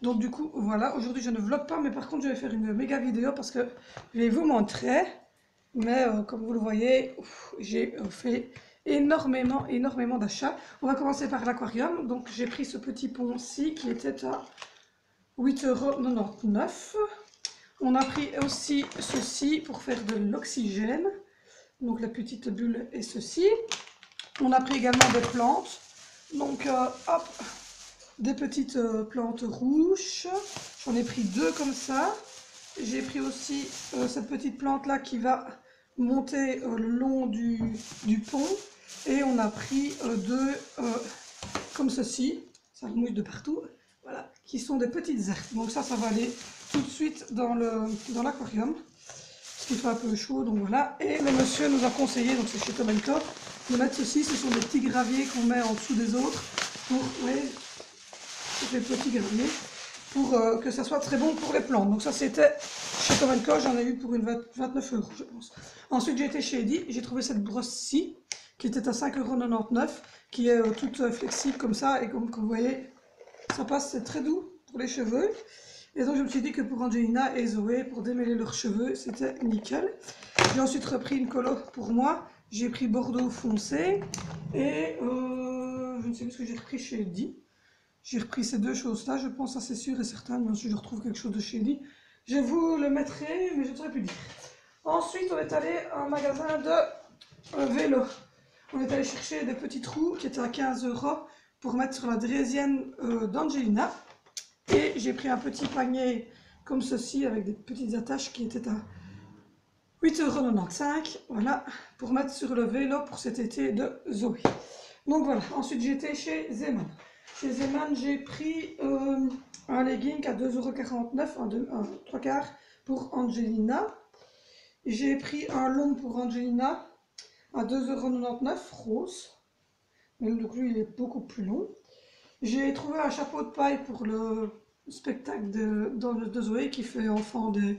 Donc du coup, voilà, aujourd'hui je ne vlog pas, mais par contre je vais faire une méga vidéo parce que je vais vous montrer. Mais comme vous le voyez, j'ai fait énormément d'achats. On va commencer par l'aquarium. Donc j'ai pris ce petit pont-ci qui était à 8,99 €. On a pris aussi ceci pour faire de l'oxygène. Donc la petite bulle est ceci. On a pris également des plantes. Donc hop, des petites plantes rouges. J'en ai pris 2 comme ça. J'ai pris aussi cette petite plante là qui va monter le long du pont. Et on a pris 2 comme ceci. Ça mouille de partout. Voilà, qui sont des petites herbes. Donc ça va aller tout de suite dans l'aquarium. Parce qu'il fait un peu chaud, donc voilà. Et le monsieur nous a conseillé, donc c'est chez Tom & Co, de mettre ceci. Ce sont des petits graviers qu'on met en dessous des autres. Pour, ouais, des petits graviers. Pour que ça soit très bon pour les plantes. Donc ça c'était chez Tom & Co, j'en ai eu pour une 29 € je pense. Ensuite j'ai été chez Eddy, j'ai trouvé cette brosse-ci, qui était à 5,99 €, qui est toute flexible comme ça, et comme vous voyez, ça passe, c'est très doux pour les cheveux. Et donc je me suis dit que pour Angelina et Zoé, pour démêler leurs cheveux, c'était nickel. J'ai ensuite repris une colo pour moi, j'ai pris Bordeaux foncé, et je ne sais plus ce que j'ai repris chez Eddy. J'ai repris ces 2 choses-là, je pense, assez sûr et certain, mais si je retrouve quelque chose de chez Eddy, je vous le mettrai, mais je ne saurais plus dire. Ensuite, on est allé à un magasin de vélo. On est allé chercher des petits trous qui étaient à 15 € pour mettre sur la draisienne d'Angelina. Et j'ai pris un petit panier comme ceci avec des petites attaches qui étaient à 8,95 €. Voilà, pour mettre sur le vélo pour cet été de Zoé. Donc voilà, ensuite j'étais chez Zeman. Chez Zeman, j'ai pris un legging à 2,49 €, un 3/4 pour Angelina. J'ai pris un long pour Angelina à 2,99 € rose. Donc lui, il est beaucoup plus long. J'ai trouvé un chapeau de paille pour le spectacle de Zoé qui fait enfant des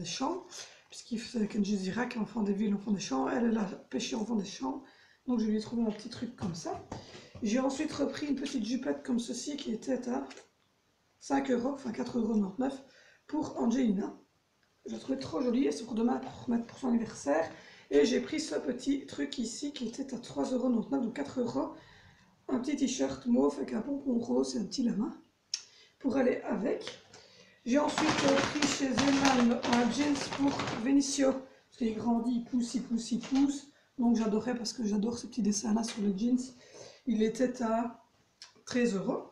champs. Puisqu'il fait Kenji Zirac, enfant des villes, enfant des champs. Elle a pêché enfant des champs. Donc je lui ai trouvé un petit truc comme ça. J'ai ensuite repris une petite jupette comme ceci qui était à 5 €, enfin 4,99 € pour Angelina. Je la trouvais trop jolie et c'est pour demain pour mettre pour son anniversaire. Et j'ai pris ce petit truc ici qui était à 3,99 €, donc 4 €. Un petit t-shirt mauve avec un pompon rose et un petit lama pour aller avec. J'ai ensuite pris chez Zeman un jeans pour Vinicio. Parce qu'il grandit, il pousse. Donc j'adorais parce que j'adore ce petit dessin là sur le jeans. Il était à 13 €.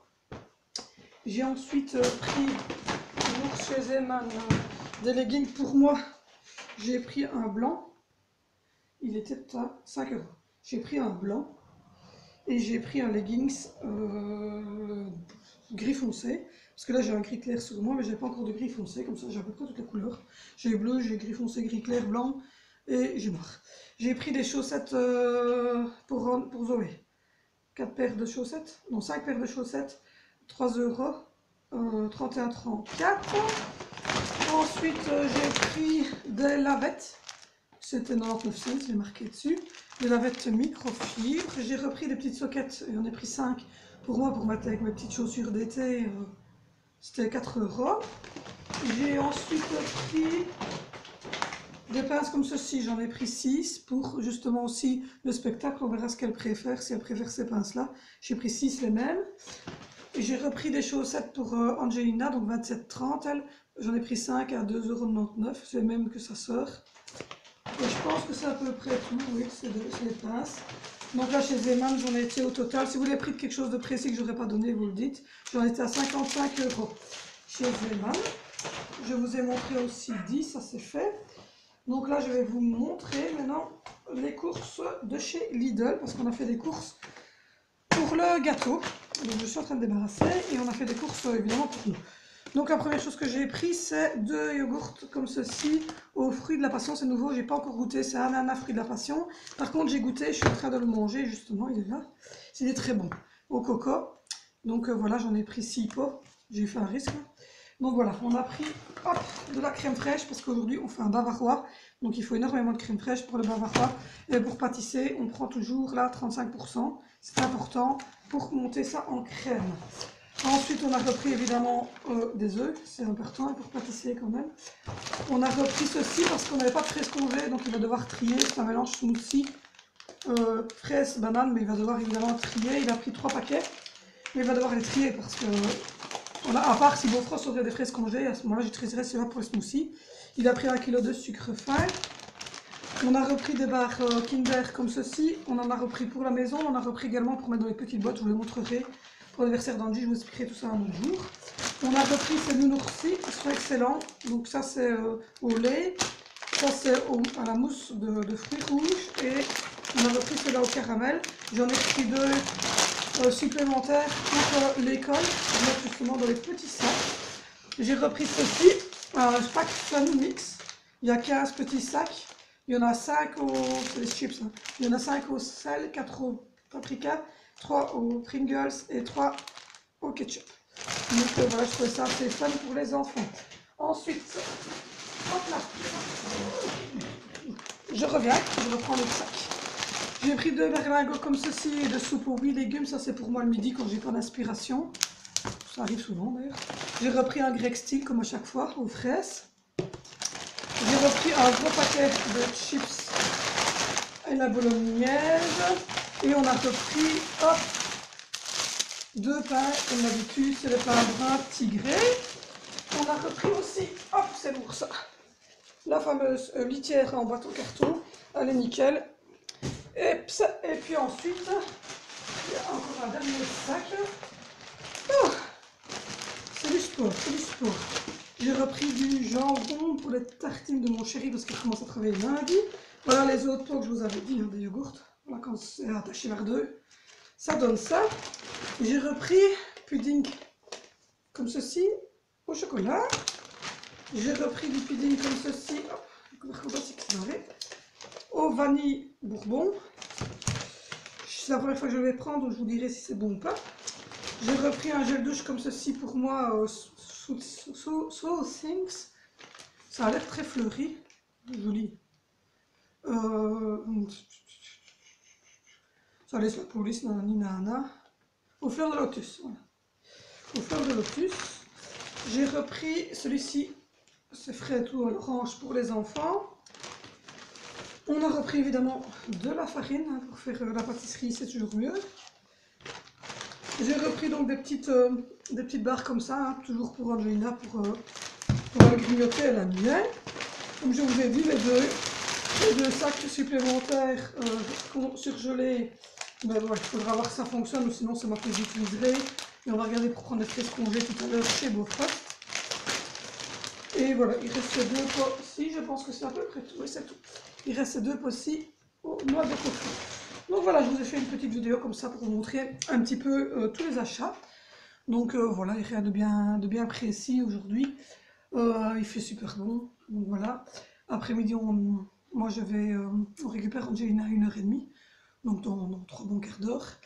J'ai ensuite pris pour chez Zeman des leggings pour moi. J'ai pris un blanc. Il était à 5 €. J'ai pris un blanc. Et j'ai pris un leggings gris foncé. Parce que là j'ai un gris clair sur moi, mais j'ai pas encore de gris foncé. Comme ça j'ai à peu près toutes les couleurs. J'ai bleu, j'ai gris foncé, gris clair, blanc. Et j'ai noir. J'ai pris des chaussettes pour Zoé. 4 paires de chaussettes, non 5 paires de chaussettes, 3 €, 31,34 €. Ensuite j'ai pris des lavettes, c'était 99 cents, c'est marqué dessus, des lavettes microfibre. J'ai repris des petites soquettes, j'en ai pris 5 pour moi pour mettre avec mes petites chaussures d'été, c'était 4 €. J'ai ensuite pris des pinces comme ceci, j'en ai pris 6 pour justement aussi le spectacle, on verra ce qu'elle préfère, si elle préfère ces pinces là. J'ai pris 6 les mêmes. Et j'ai repris des chaussettes pour Angelina, donc 27,30 € elle. J'en ai pris 5 à 2,99 €, c'est les mêmes que sa sœur. Et je pense que c'est à peu près tout, oui, c'est les pinces. Donc là chez Zeman, j'en ai été au total. Si vous voulez pris de quelque chose de précis que je n'aurais pas donné, vous le dites. J'en étais à 55 € chez Zeman. Je vous ai montré aussi 10, ça c'est fait. Donc là, je vais vous montrer maintenant les courses de chez Lidl, parce qu'on a fait des courses pour le gâteau. Donc je suis en train de débarrasser et on a fait des courses évidemment pour nous. Donc la première chose que j'ai pris, c'est 2 yogourts comme ceci aux fruits de la passion. C'est nouveau, j'ai pas encore goûté, c'est ananas fruits de la passion. Par contre, j'ai goûté, je suis en train de le manger justement, il est là. Il est très bon, au coco. Donc voilà, j'en ai pris 6 pots, j'ai fait un risque. Donc voilà, on a pris hop, de la crème fraîche parce qu'aujourd'hui on fait un bavarois. Donc il faut énormément de crème fraîche pour le bavarois. Et pour pâtisser, on prend toujours là 35%. C'est important pour monter ça en crème. Ensuite, on a repris évidemment des œufs, c'est important pour pâtisser quand même. On a repris ceci parce qu'on n'avait pas de fraises congées, donc il va devoir trier. C'est un mélange smoothie, fraises, bananes, mais il va devoir évidemment trier. Il a pris 3 paquets, mais il va devoir les trier parce que, à part si Beaufros aurait des fraises congées, à ce moment-là, j'utiliserais celui-là pour le smoothie. Il a pris 1 kg de sucre fin. On a repris des barres Kinder comme ceci. On en a repris pour la maison. On en a repris également pour mettre dans les petites boîtes. Je vous les montrerai pour l'anniversaire d'Angie. Je vous expliquerai tout ça un autre jour. On a repris ces nounoursis qui sont excellents. Donc ça c'est au lait. Ça c'est à la mousse de fruits rouges. Et on a repris ceux-là au caramel. J'en ai pris 2 supplémentaires pour l'école. Je mets justement dans les petits sacs. J'ai repris ceci. Un pack Fun Mix. Il y a 15 petits sacs. Il y en a 5 au... c'est des chips, hein. Il y en a 5 au sel, 4 au paprika, 3 au Pringles et 3 au ketchup. Donc voilà, je trouvais ça assez fun pour les enfants. Ensuite, hop là, je reviens, je reprends le sac. J'ai pris 2 berlingots comme ceci et de soupe aux 8 légumes. Ça c'est pour moi le midi quand j'ai pas d'inspiration. Ça arrive souvent d'ailleurs. J'ai repris un grec style comme à chaque fois, aux fraises. J'ai repris un gros paquet de chips et la bolognaise. Et on a repris, hop, 2 pains, comme d'habitude, c'est le pain brun tigré. On a repris aussi, hop, c'est pour ça, la fameuse litière en boîte en carton. Elle est nickel. Et puis ensuite, il y a encore un dernier sac. Oh, c'est du sport, c'est du sport. J'ai repris du jambon pour les tartines de mon chéri parce qu'il commence à travailler lundi. Voilà les autres pots que je vous avais dit, hein, des yogourts. Voilà, quand c'est attaché vers 2, ça donne ça. J'ai repris pudding comme ceci au chocolat. J'ai repris du pudding comme ceci, au vanille bourbon. C'est la première fois que je vais prendre, je vous dirai si c'est bon ou pas. J'ai repris un gel douche comme ceci pour moi, So Things. Ça a l'air très fleuri, joli. Ça laisse la police, nanani nana. Aux fleurs de lotus, voilà. Aux fleurs de lotus. J'ai repris celui-ci, c'est frais tout à l'orange pour les enfants. On a repris évidemment de la farine hein, pour faire la pâtisserie, c'est toujours mieux. J'ai repris donc des petites barres comme ça, hein, toujours pour Angelina, pour la grignoter, elle aime bien. Comme je vous ai dit, les deux sacs supplémentaires surgelés, ben voilà, il faudra voir si ça fonctionne ou sinon c'est moi qui les utiliserai. Et on va regarder pour prendre des fraises congées tout à l'heure chez Beaufros. Et voilà, il reste 2 pots-ci, je pense que c'est à peu près tout, oui c'est tout. Il reste 2 pots-ci aux noix de coco. Donc voilà, je vous ai fait une petite vidéo comme ça pour vous montrer un petit peu tous les achats. Donc voilà, il n'y a rien de bien précis aujourd'hui. Il fait super bon, donc voilà. Après-midi, moi je vais, on récupère Angelina à 1h30, donc dans 3 bons quarts d'heure.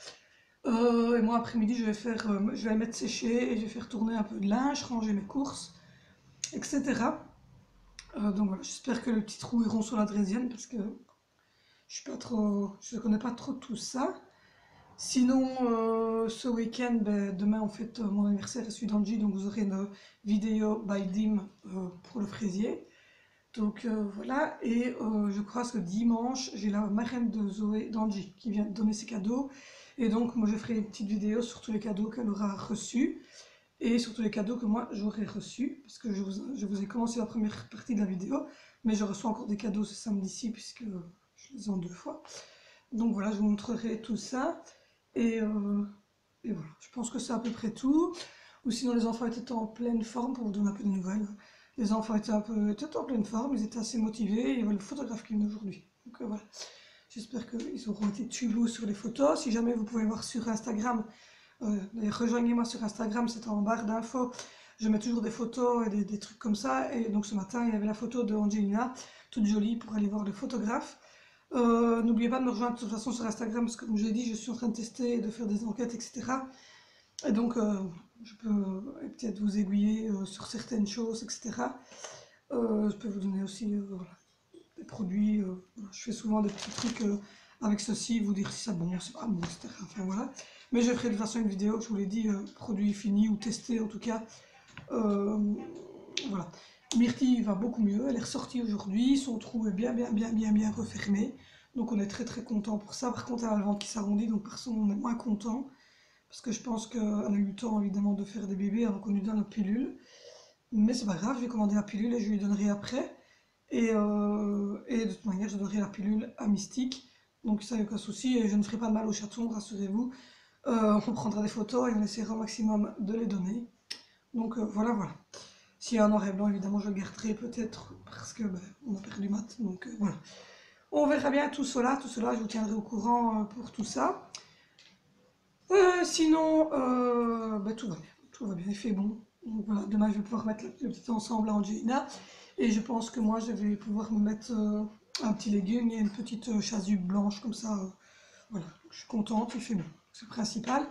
Et moi après-midi, je vais la mettre sécher et je vais faire tourner un peu de linge, ranger mes courses, etc. Donc voilà, j'espère que les petits trous iront sur la draisienne parce que je ne connais pas trop tout ça. Sinon, ce week-end, ben, demain en fait mon anniversaire est celui d'Angie, donc vous aurez une vidéo by Dim pour le fraisier. Donc voilà, et je crois que dimanche, j'ai la marraine de Zoé, d'Angie, qui vient de donner ses cadeaux. Et donc moi je ferai une petite vidéo sur tous les cadeaux qu'elle aura reçus. Et sur tous les cadeaux que moi j'aurai reçus. Parce que je vous ai commencé la première partie de la vidéo, mais je reçois encore des cadeaux ce samedi-ci, puisque je les ai en 2 fois. Donc voilà, je vous montrerai tout ça. Et voilà, je pense que c'est à peu près tout. Ou sinon les enfants étaient en pleine forme, pour vous donner un peu de nouvelles. Les enfants étaient en pleine forme, ils étaient assez motivés. Il y avait le photographe qui vient aujourd'hui. Donc voilà, j'espère qu'ils auront été tubos sur les photos. Si jamais vous pouvez voir sur Instagram, d'ailleurs rejoignez-moi sur Instagram, c'est en barre d'infos. Je mets toujours des photos et des trucs comme ça. Et donc ce matin, il y avait la photo de Angelina, toute jolie, pour aller voir le photographe. N'oubliez pas de me rejoindre de toute façon sur Instagram parce que comme je l'ai dit, je suis en train de tester et de faire des enquêtes, etc. Et donc je peux peut-être vous aiguiller sur certaines choses, etc. Je peux vous donner aussi voilà, des produits. Je fais souvent des petits trucs avec ceci, vous dire si c'est bon, c'est pas bon, etc. Enfin voilà. Mais je ferai de toute façon une vidéo, je vous l'ai dit, produit fini ou testé en tout cas. Voilà. Myrtille va beaucoup mieux, elle est ressortie aujourd'hui, son trou est bien refermé. Donc on est très content pour ça. Par contre elle a le ventre qui s'arrondit, donc personne on est moins content. Parce que je pense qu'elle a eu le temps évidemment de faire des bébés avant qu'on lui donne la pilule. Mais c'est pas grave, je vais commander la pilule et je lui donnerai après. Et de toute manière je donnerai la pilule à Mystique. Donc ça, il n'y a aucun souci et je ne ferai pas de mal au chaton, rassurez-vous. On prendra des photos et on essaiera au maximum de les donner. Donc voilà. S'il y a un noir et blanc, évidemment, je le garderai peut-être parce que on a perdu Matt. Donc voilà. On verra bien tout cela, je vous tiendrai au courant pour tout ça. Sinon, tout va bien, il fait bon. Donc voilà, demain je vais pouvoir mettre le petit ensemble à Angelina. Et je pense que moi je vais pouvoir me mettre un petit legging et une petite chasuble blanche comme ça. Voilà, je suis contente, il fait bon, c'est le principal.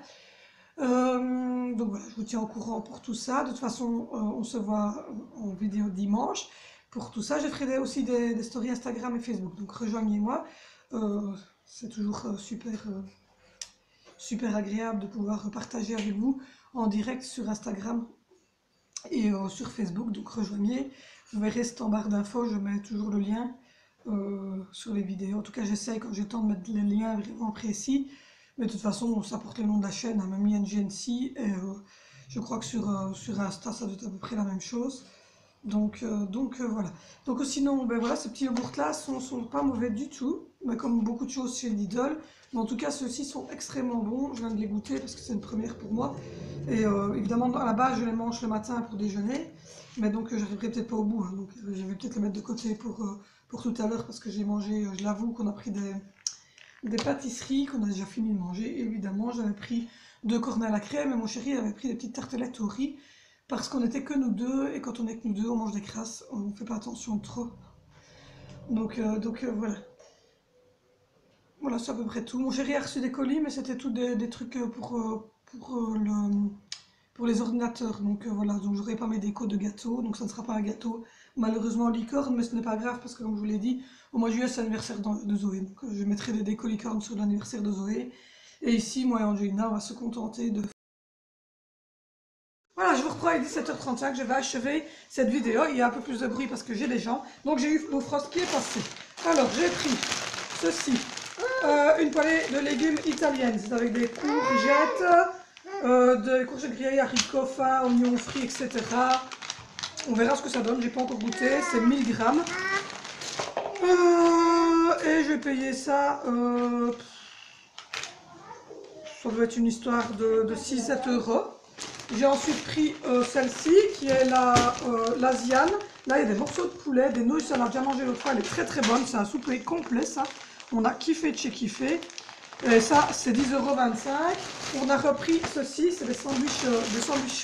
Donc voilà, je vous tiens au courant pour tout ça. De toute façon, on se voit en vidéo dimanche. Pour tout ça, je ferai aussi des stories Instagram et Facebook. Donc rejoignez-moi. C'est toujours super agréable de pouvoir partager avec vous en direct sur Instagram et sur Facebook. Donc rejoignez. Vous verrez, c'est en barre d'infos, je mets toujours le lien sur les vidéos. En tout cas, j'essaye quand j'ai le temps de mettre les liens vraiment précis. Mais de toute façon, ça porte le nom de la chaîne, hein, Mamie NGNC, et je crois que sur Insta, ça doit être à peu près la même chose. Donc voilà. Donc sinon, voilà, ces petits yogourts là sont pas mauvais du tout, mais comme beaucoup de choses chez Lidl. Mais en tout cas, ceux-ci sont extrêmement bons. Je viens de les goûter parce que c'est une première pour moi. Et évidemment, à la base, je les mange le matin pour déjeuner. Mais donc, j'arriverai peut-être pas au bout. Hein, donc, je vais peut-être les mettre de côté pour tout à l'heure parce que j'ai mangé, je l'avoue, qu'on a pris des pâtisseries qu'on a déjà fini de manger. Évidemment, j'avais pris 2 cornets à la crème et mon chéri avait pris des petites tartelettes au riz. Parce qu'on n'était que nous deux, et quand on est que nous deux, on mange des crasses, on ne fait pas attention trop. Donc voilà. Voilà, c'est à peu près tout. Mon chéri a reçu des colis, mais c'était tout des trucs pour les ordinateurs. Donc voilà, donc j'aurai pas mes décos de gâteaux, donc ça ne sera pas un gâteau malheureusement licorne, mais ce n'est pas grave parce que comme je vous l'ai dit, au mois de juillet c'est l'anniversaire de Zoé. Donc je mettrai des décos licornes sur l'anniversaire de Zoé. Et ici, moi et Angelina, on va se contenter de... Voilà, je vous reprends à 17h35, je vais achever cette vidéo. Il y a un peu plus de bruit parce que j'ai des gens. Donc j'ai eu mon frost qui est passé. Alors j'ai pris ceci, une poêlée de légumes italienne. C'est avec des courgettes, des courgettes grillées, haricots fins, oignons frits, etc. On verra ce que ça donne, j'ai pas encore goûté. C'est 1000 grammes. Et je vais payer ça... ça doit être une histoire de 6-7 euros. J'ai ensuite pris celle-ci qui est l'Asiane. Là, il y a des morceaux de poulet, des nouilles, ça on a déjà mangé l'autre fois, elle est très bonne. C'est un souper complet, ça. On a kiffé de chez kiffé. Et ça, c'est 10,25 €. On a repris ceci, c'est des sandwichs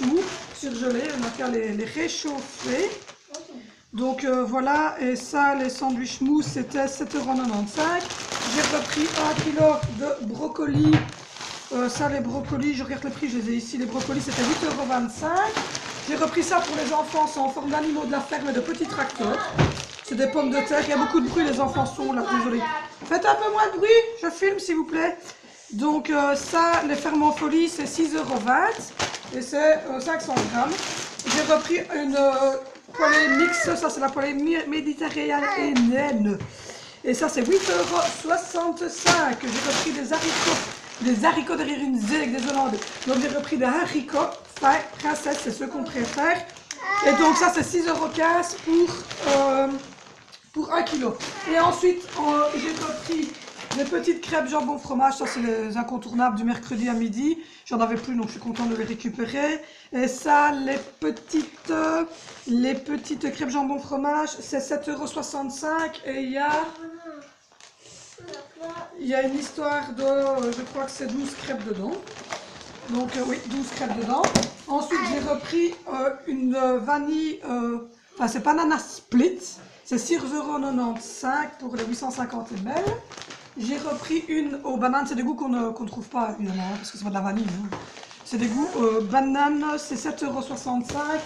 mous surgelés. On a qu'à les réchauffer. Donc voilà, et ça, les sandwichs mous, c'était 7,95 €. J'ai repris 1 kg de brocolis. Ça, les brocolis, je regarde le prix, je les ai ici. Les brocolis, c'était 8,25 €. J'ai repris ça pour les enfants, c'est en forme d'animaux de la ferme et de petits tracteurs. C'est des pommes de terre, il y a beaucoup de bruit, les enfants sont là, désolé. Faites un peu moins de bruit, je filme s'il vous plaît. Donc ça, les fermes en folie, c'est 6,20 € et c'est 500 grammes. J'ai repris une poêlée mix, ça c'est la poêlée méditerranéenne. Et ça c'est 8,65 €. J'ai repris des haricots derrière une Z avec des Hollandais. Donc j'ai repris des haricots fins princesse, c'est ceux qu'on préfère. Et donc ça c'est 6,15 € pour 1 kg. Et ensuite j'ai repris des petites crêpes jambon fromage, ça c'est les incontournables du mercredi à midi. J'en avais plus donc je suis contente de les récupérer. Et ça, les petites crêpes jambon fromage, c'est 7,65 € et il y a une histoire de, je crois que c'est 12 crêpes dedans. Donc oui, 12 crêpes dedans. Ensuite, j'ai repris une vanille, enfin c'est banana split. C'est 6,95 € pour les 850 ml. J'ai repris une aux bananes, c'est des goûts qu'on ne trouve pas évidemment, parce que c'est pas de la vanille. Hein. C'est des goûts bananes, c'est 7,65 €.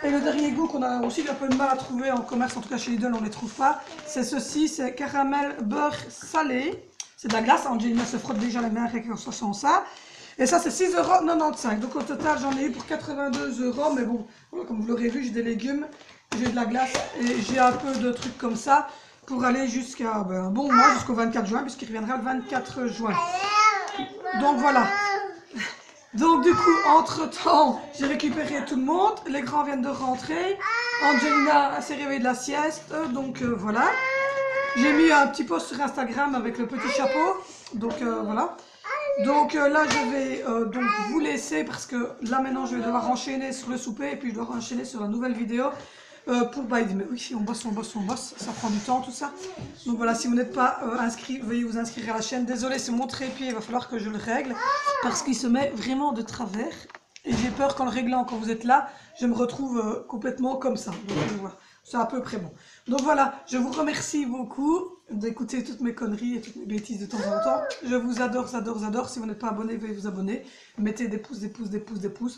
Et le dernier goût qu'on a aussi un peu de mal à trouver en commerce, en tout cas chez Lidl, on ne les trouve pas. C'est ceci, c'est caramel beurre salé. C'est de la glace, Angelina se frotte déjà les mains avec ça. Et ça, c'est 6,95 €. Donc au total, j'en ai eu pour 82 €. Mais bon, voilà, comme vous l'aurez vu, j'ai des légumes, j'ai de la glace et j'ai un peu de trucs comme ça pour aller jusqu'à un bon mois, jusqu'au 24 juin, puisqu'il reviendra le 24 juin. Donc voilà. Donc du coup, entre-temps, j'ai récupéré tout le monde. Les grands viennent de rentrer. Angelina s'est réveillée de la sieste. Donc voilà. J'ai mis un petit post sur Instagram avec le petit chapeau. Donc voilà. Donc là, je vais donc vous laisser parce que là maintenant, je vais devoir enchaîner sur le souper et puis je dois enchaîner sur la nouvelle vidéo. Mais oui, on bosse, ça prend du temps tout ça. Donc voilà, si vous n'êtes pas inscrit, veuillez vous inscrire à la chaîne. Désolé, c'est mon trépied, il va falloir que je le règle parce qu'il se met vraiment de travers. Et j'ai peur qu'en le réglant, quand vous êtes là, je me retrouve complètement comme ça. Donc voilà, c'est à peu près bon. Donc voilà, je vous remercie beaucoup d'écouter toutes mes conneries et toutes mes bêtises de temps en temps. Je vous adore, j'adore. Si vous n'êtes pas abonné, veuillez vous abonner. Mettez des pouces,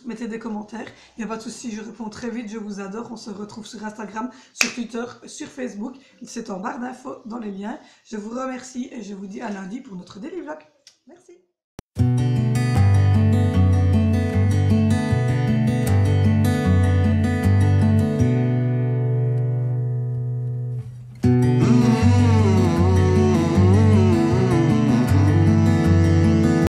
mettez des commentaires. Il n'y a pas de souci, je réponds très vite, je vous adore. On se retrouve sur Instagram, sur Twitter, sur Facebook. C'est en barre d'infos dans les liens. Je vous remercie et je vous dis à lundi pour notre daily vlog. Merci.